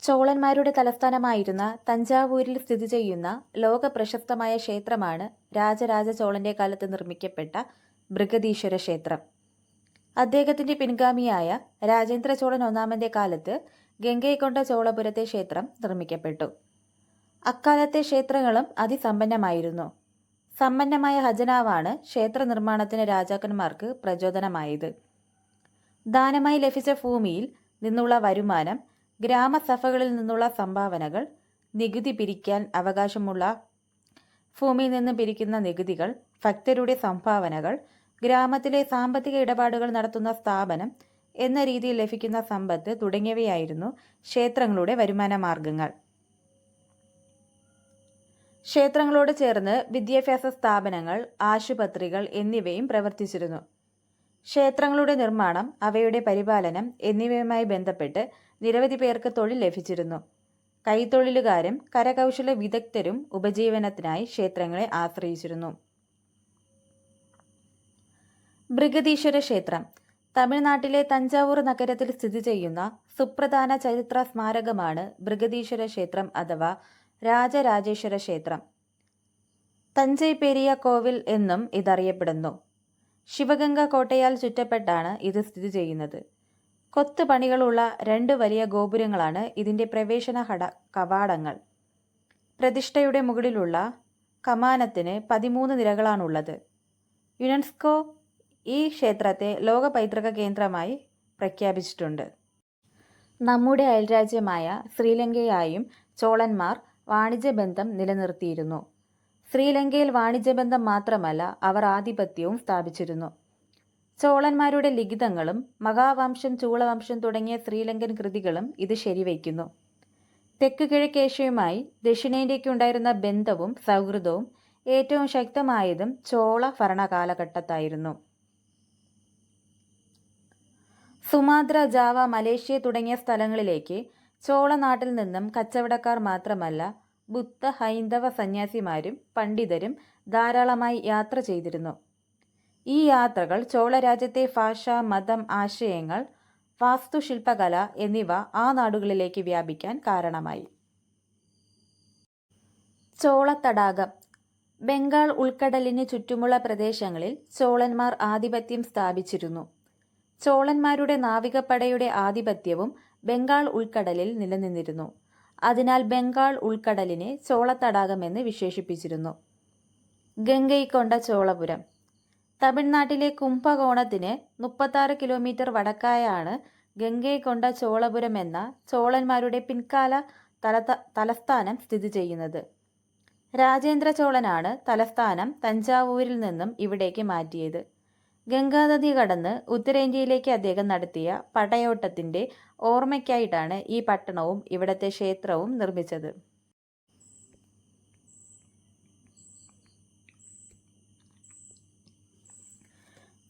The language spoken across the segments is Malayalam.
ചോളന്മാരുടെ തലസ്ഥാനമായിരുന്ന തഞ്ചാവൂരിൽ സ്ഥിതി ചെയ്യുന്ന ലോക പ്രശസ്തമായ ക്ഷേത്രമാണ് രാജരാജ ചോളന്റെ കാലത്ത് നിർമ്മിക്കപ്പെട്ട ബൃഹദീശ്വര ക്ഷേത്രം. അദ്ദേഹത്തിന്റെ പിൻഗാമിയായ രാജേന്ദ്ര ചോളൻ ഒന്നാമന്റെ കാലത്ത് ഗംഗൈകൊണ്ട ചോളപുരത്തെ ക്ഷേത്രം നിർമ്മിക്കപ്പെട്ടു. അക്കാലത്തെ ക്ഷേത്രങ്ങളും അതിസമ്പന്നമായിരുന്നു. സമ്പന്നമായ ഖജനാവാണ് ക്ഷേത്ര നിർമ്മാണത്തിന് രാജാക്കന്മാർക്ക് പ്രചോദനമായത്. ദാനമായി ലഭിച്ച ഭൂമിയിൽ നിന്നുള്ള വരുമാനം, ഗ്രാമസഭകളിൽ നിന്നുള്ള സംഭാവനകൾ, നികുതി പിരിക്കാൻ അവകാശമുള്ള ഭൂമിയിൽ നിന്ന് പിരിക്കുന്ന നികുതികൾ, ഭക്തരുടെ സംഭാവനകൾ, ഗ്രാമത്തിലെ സാമ്പത്തിക ഇടപാടുകൾ നടത്തുന്ന സ്ഥാപനം എന്ന രീതിയിൽ ലഭിക്കുന്ന സമ്പത്ത് തുടങ്ങിയവയായിരുന്നു ക്ഷേത്രങ്ങളുടെ വരുമാന മാർഗങ്ങൾ. ക്ഷേത്രങ്ങളോട് ചേർന്ന് വിദ്യാഭ്യാസ സ്ഥാപനങ്ങൾ, ആശുപത്രികൾ എന്നിവയും പ്രവർത്തിച്ചിരുന്നു. ക്ഷേത്രങ്ങളുടെ നിർമ്മാണം, അവയുടെ പരിപാലനം എന്നിവയുമായി ബന്ധപ്പെട്ട് നിരവധി പേർക്ക് തൊഴിൽ ലഭിച്ചിരുന്നു. കൈത്തൊഴിലുകാരും കരകൗശല വിദഗ്ധരും ഉപജീവനത്തിനായി ക്ഷേത്രങ്ങളെ ആശ്രയിച്ചിരുന്നു. ബൃഹദീശ്വര ക്ഷേത്രം തമിഴ്നാട്ടിലെ തഞ്ചാവൂർ നഗരത്തിൽ സ്ഥിതി ചെയ്യുന്ന സുപ്രധാന ചരിത്ര സ്മാരകമാണ് ബൃഹദീശ്വര ക്ഷേത്രം അഥവാ രാജരാജേശ്വര ക്ഷേത്രം. തഞ്ചൈ പെരിയ കോവിൽ എന്നും ഇതറിയപ്പെടുന്നു. ശിവഗംഗ കോട്ടയാൽ ചുറ്റപ്പെട്ടാണ് ഇത് സ്ഥിതി ചെയ്യുന്നത്. കൊത്തുപണികളുള്ള 2 വലിയ ഗോപുരങ്ങളാണ് ഇതിൻ്റെ പ്രവേശന കവാടങ്ങൾ. പ്രതിഷ്ഠയുടെ മുകളിലുള്ള കമാനത്തിന് 13 നിരകളാണുള്ളത്. യുനെസ്കോ ഈ ക്ഷേത്രത്തെ ലോക പൈതൃക കേന്ദ്രമായി പ്രഖ്യാപിച്ചിട്ടുണ്ട്. നമ്മുടെ അയൽരാജ്യമായ ശ്രീലങ്കയായും ചോളന്മാർ വാണിജ്യബന്ധം നിലനിർത്തിയിരുന്നു. ശ്രീലങ്കയിൽ വാണിജ്യബന്ധം മാത്രമല്ല, അവർ ആധിപത്യവും സ്ഥാപിച്ചിരുന്നു. ചോളന്മാരുടെ ലിഖിതങ്ങളും മഹാവംശം, ചൂളവംശം തുടങ്ങിയ ശ്രീലങ്കൻ കൃതികളും ഇത് ശരിവയ്ക്കുന്നു. തെക്ക് കിഴക്കേഷ്യയുമായി ദക്ഷിണേന്ത്യയ്ക്കുണ്ടായിരുന്ന ബന്ധവും സൗഹൃദവും ഏറ്റവും ശക്തമായതും ചോള ഭരണകാലഘട്ടത്തായിരുന്നു. സുമാത്ര, ജാവ, മലേഷ്യ തുടങ്ങിയ സ്ഥലങ്ങളിലേക്ക് ചോളനാട്ടിൽ നിന്നും കച്ചവടക്കാർ മാത്രമല്ല, ബുദ്ധ ഹൈന്ദവ സന്യാസിമാരും പണ്ഡിതരും ധാരാളമായി യാത്ര ചെയ്തിരുന്നു. ഈ യാത്രകൾ ചോളരാജ്യത്തെ ഭാഷ, മതം, ആശയങ്ങൾ, വാസ്തുശില്പകല എന്നിവ ആ നാടുകളിലേക്ക് വ്യാപിക്കാൻ കാരണമായി. ചോളത്തടാകം ബംഗാൾ ഉൾക്കടലിന് ചുറ്റുമുള്ള പ്രദേശങ്ങളിൽ ചോളന്മാർ ആധിപത്യം സ്ഥാപിച്ചിരുന്നു. ചോളന്മാരുടെ നാവികപ്പടയുടെ ആധിപത്യവും ബംഗാൾ ഉൾക്കടലിൽ നിലനിന്നിരുന്നു. അതിനാൽ ബംഗാൾ ഉൾക്കടലിനെ ചോളത്തടാകമെന്ന് വിശേഷിപ്പിച്ചിരുന്നു. ഗംഗൈകൊണ്ട ചോളപുരം തമിഴ്നാട്ടിലെ കുംഭകോണത്തിന് 36 കിലോമീറ്റർ വടക്കായാണ് ഗംഗൈകൊണ്ട ചോളപുരം എന്ന ചോളന്മാരുടെ പിൻകാല തലസ്ഥാനം സ്ഥിതി ചെയ്യുന്നത്. രാജേന്ദ്ര ചോളനാണ് തലസ്ഥാനം തഞ്ചാവൂരിൽ നിന്നും ഇവിടേക്ക് മാറ്റിയത്. ഗംഗാനദി കടന്ന് ഉത്തരേന്ത്യയിലേക്ക് അദ്ദേഹം നടത്തിയ പടയോട്ടത്തിൻ്റെ ഓർമ്മയ്ക്കായിട്ടാണ് ഈ പട്ടണവും ഇവിടത്തെ ക്ഷേത്രവും നിർമ്മിച്ചത്.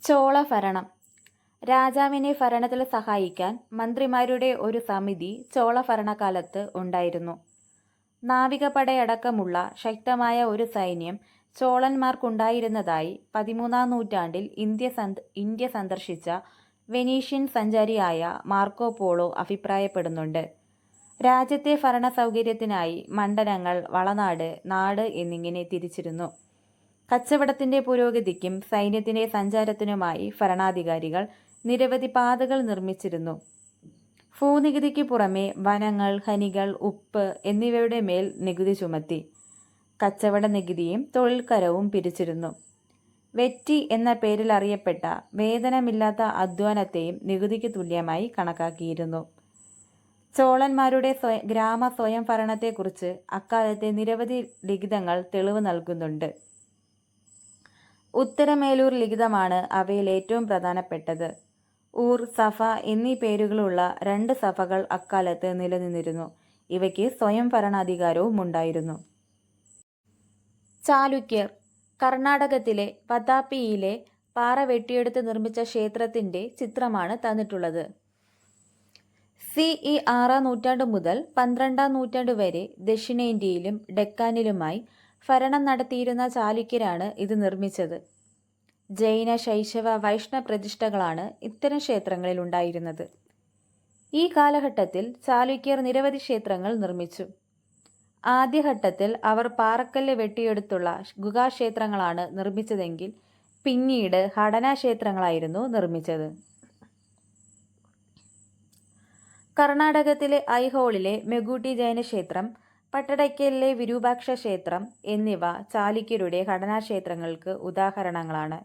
ചോള ഭരണം രാജാവിനെ ഭരണത്തിൽ സഹായിക്കാൻ മന്ത്രിമാരുടെ ഒരു സമിതി ചോള ഭരണകാലത്ത് ഉണ്ടായിരുന്നു. നാവികപ്പടയടക്കമുള്ള ശക്തമായ ഒരു സൈന്യം ചോളന്മാർക്കുണ്ടായിരുന്നതായി 13-ാം നൂറ്റാണ്ടിൽ ഇന്ത്യ സന്ദർശിച്ച വെനീഷ്യൻ സഞ്ചാരിയായ മാർക്കോ പോളോ അഭിപ്രായപ്പെടുന്നുണ്ട്. രാജ്യത്തെ ഭരണ സൗകര്യത്തിനായി മണ്ഡലങ്ങൾ, വളനാട്, നാട് എന്നിങ്ങനെ തിരിച്ചിരുന്നു. കച്ചവടത്തിൻ്റെ പുരോഗതിക്കും സൈന്യത്തിൻ്റെ സഞ്ചാരത്തിനുമായി ഭരണാധികാരികൾ നിരവധി പാതകൾ നിർമ്മിച്ചിരുന്നു. ഭൂനികുതിക്ക് പുറമെ വനങ്ങൾ, ഖനികൾ, ഉപ്പ് എന്നിവയുടെ മേൽ നികുതി ചുമത്തി. കച്ചവട നികുതിയും തൊഴിൽക്കരവും പിരിച്ചിരുന്നു. വെറ്റി എന്ന പേരിൽ അറിയപ്പെട്ട വേതനമില്ലാത്ത അധ്വാനത്തെയും നികുതിക്ക് തുല്യമായി കണക്കാക്കിയിരുന്നു. ചോളന്മാരുടെ ഗ്രാമ സ്വയം ഭരണത്തെക്കുറിച്ച് അക്കാലത്തെ നിരവധി ലിഖിതങ്ങൾ തെളിവ് നൽകുന്നുണ്ട്. ഉത്തരമേലൂർ ലിഖിതമാണ് അവയിൽ ഏറ്റവും പ്രധാനപ്പെട്ടത്. ഊർ, സഭ എന്നീ പേരുകളുള്ള 2 സഭകൾ അക്കാലത്ത് നിലനിന്നിരുന്നു. ഇവയ്ക്ക് സ്വയം ഭരണാധികാരവും ഉണ്ടായിരുന്നു. ചാലുക്യർ കർണാടകത്തിലെ വതാപ്പിയിലെ പാറ വെട്ടിയെടുത്ത് നിർമ്മിച്ച ക്ഷേത്രത്തിൻ്റെ ചിത്രമാണ് തന്നിട്ടുള്ളത്. CE 6-ാം നൂറ്റാണ്ട് മുതൽ 12-ാം നൂറ്റാണ്ട് വരെ ദക്ഷിണേന്ത്യയിലും ഡെക്കാനിലുമായി ഭരണം നടത്തിയിരുന്ന ചാലുക്യരാണ് ഇത് നിർമ്മിച്ചത്. ജൈന, ശൈശവ, വൈഷ്ണവ പ്രതിഷ്ഠകളാണ് ഇത്തരം ക്ഷേത്രങ്ങളിൽ ഉണ്ടായിരുന്നത്. ഈ കാലഘട്ടത്തിൽ ചാലുക്യർ നിരവധി ക്ഷേത്രങ്ങൾ നിർമ്മിച്ചു. ആദ്യഘട്ടത്തിൽ അവർ പാറക്കല്ല് വെട്ടിയെടുത്തുള്ള ഗുഹാക്ഷേത്രങ്ങളാണ് നിർമ്മിച്ചതെങ്കിൽ പിന്നീട് ഘടനാക്ഷേത്രങ്ങളായിരുന്നു നിർമ്മിച്ചത്. കർണാടകത്തിലെ ഐഹോളിലെ മെഗൂട്ടി ജൈനക്ഷേത്രം, പട്ടടയ്ക്കലിലെ വിരൂപാക്ഷ ക്ഷേത്രം എന്നിവ ചാലുക്യരുടെ ഘടനാക്ഷേത്രങ്ങൾക്ക് ഉദാഹരണങ്ങളാണ്.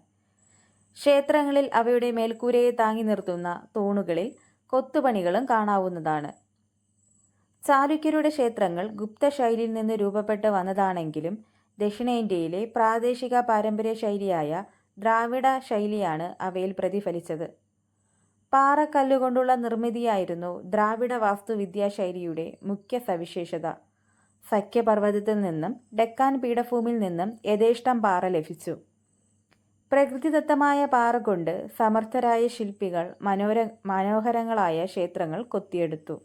ക്ഷേത്രങ്ങളിൽ അവയുടെ മേൽക്കൂരയെ താങ്ങി നിർത്തുന്ന തൂണുകളിൽ കൊത്തുപണികളും കാണാവുന്നതാണ്. ചാലുക്യരുടെ ക്ഷേത്രങ്ങൾ ഗുപ്ത ശൈലിയിൽ നിന്ന് രൂപപ്പെട്ട് വന്നതാണെങ്കിലും ദക്ഷിണേന്ത്യയിലെ പ്രാദേശിക പാരമ്പര്യ ശൈലിയായ ദ്രാവിഡ ശൈലിയാണ് അവയിൽ പ്രതിഫലിച്ചത്. പാറക്കല്ലുകൊണ്ടുള്ള നിർമ്മിതിയായിരുന്നു ദ്രാവിഡ വാസ്തുവിദ്യാ ശൈലിയുടെ മുഖ്യ സവിശേഷത. സഖ്യപർവ്വതത്തിൽ നിന്നും ഡെക്കാൻ പീഠഭൂമിയിൽ നിന്നും യഥേഷ്ടം പാറ ലഭിച്ചു. പ്രകൃതിദത്തമായ പാറ കൊണ്ട് സമർത്ഥരായ ശില്പികൾ മനോഹരങ്ങളായ ക്ഷേത്രങ്ങൾ കൊത്തിയെടുത്തു.